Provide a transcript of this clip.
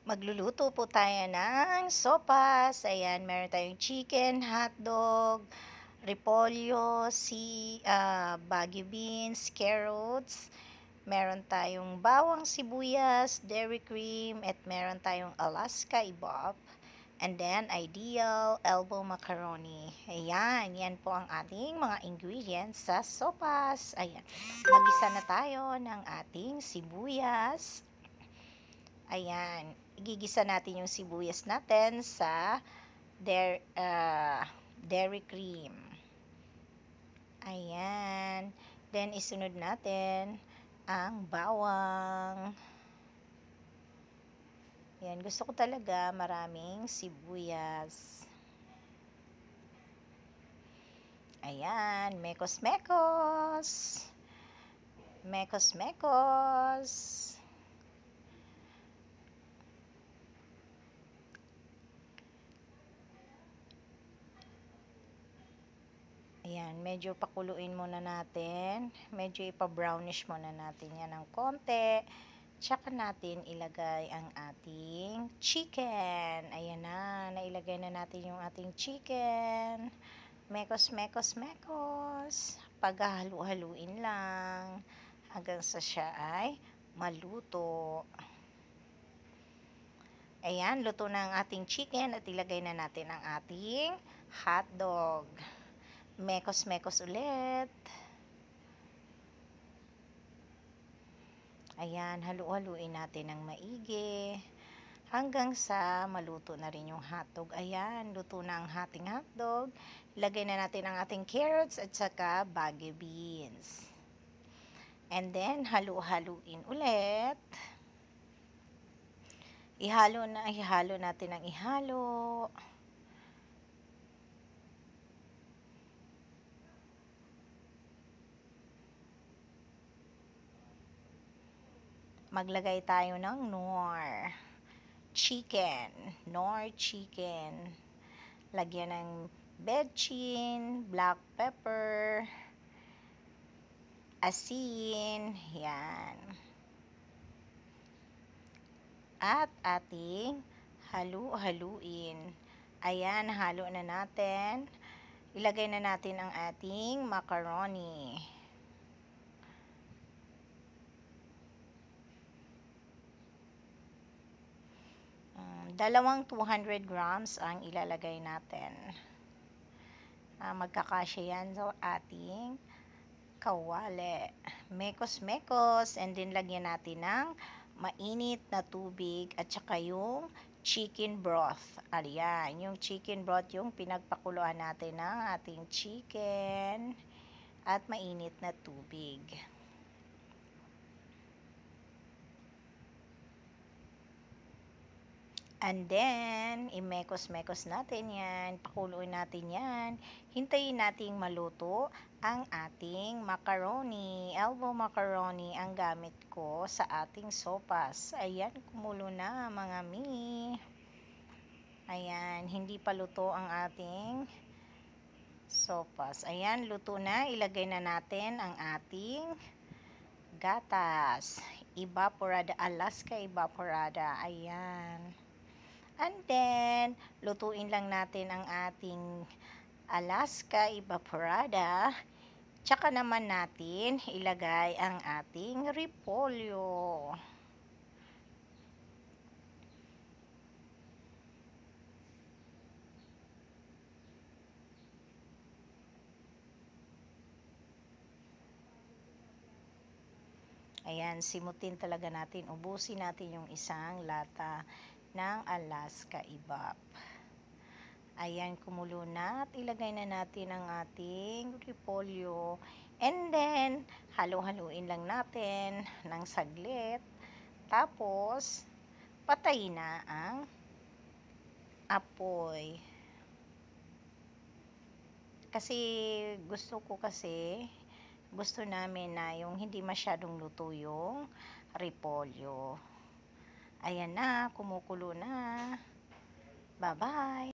Magluluto po tayo ng sopas. Ayan, meron tayong chicken, hotdog, repolyo, bagu beans, carrots. Meron tayong bawang sibuyas, dairy cream, at meron tayong Alaska ibop. And then, ideal elbow macaroni. Ayan, yan po ang ating mga ingredients sa sopas. Ayan, magisa na tayo ng ating sibuyas. Ayan, igigisa natin yung sibuyas natin sa dairy cream. Ayan, then isunod natin ang bawang. Ayan, gusto ko talaga maraming sibuyas. Ayan, mekos-mekos. Mekos-mekos. Ayan, medyo pakuluin muna natin. Medyo ipa-brownish muna natin yan ng konti. Tsaka natin ilagay ang ating chicken. Ayan na, nailagay na natin yung ating chicken. Mekos, mekos, mekos. Paghahalu-haluin lang hanggang sa siya ay maluto. Ayan, luto na ang ating chicken at ilagay na natin ang ating hotdog. Mekos, mekos ulit. Ayan, halu-haluin natin ng maigi hanggang sa maluto na rin yung hotdog. Ayan, luto na ang ating hotdog. Lagay na natin ang ating carrots at saka bagu beans. And then, halu-haluin ulit. Ihalo natin ang ihalo. Maglagay tayo ng Knorr chicken. Lagyan ng bechin, black pepper, asin, yan. At ating halu-haluin. Ayan, halo na natin. Ilagay na natin ang ating macaroni. Dalawang 200 grams ang ilalagay natin. Magkakasya yan sa ating kawali. Mekos-mekos, and then lagyan natin ng mainit na tubig at saka yung chicken broth. Ayan, yung chicken broth yung pinagpakuluan natin ng ating chicken at mainit na tubig. And then, imekos-mekos natin yan, pakuluin natin yan, hintayin nating maluto ang ating macaroni, elbow macaroni ang gamit ko sa ating sopas. Ayan, kumulo na mga mi. Ayan, hindi pa luto ang ating sopas. Ayan, luto na, ilagay na natin ang ating gatas, evaporada, Alaska evaporada. Ayan. And then, lutuin lang natin ang ating Alaska evaporada. Tsaka naman natin ilagay ang ating repolyo. Ayan, simutin talaga natin. Ubusin natin yung isang lata ng Alaska ibop. Ayan, kumulo na at ilagay na natin ang ating repolyo. And then, halu-haluin lang natin ng saglit. Tapos, patayin na ang apoy. Kasi, gusto namin na yung hindi masyadong luto yung repolyo. Ayan na, kumukulo na. Bye-bye!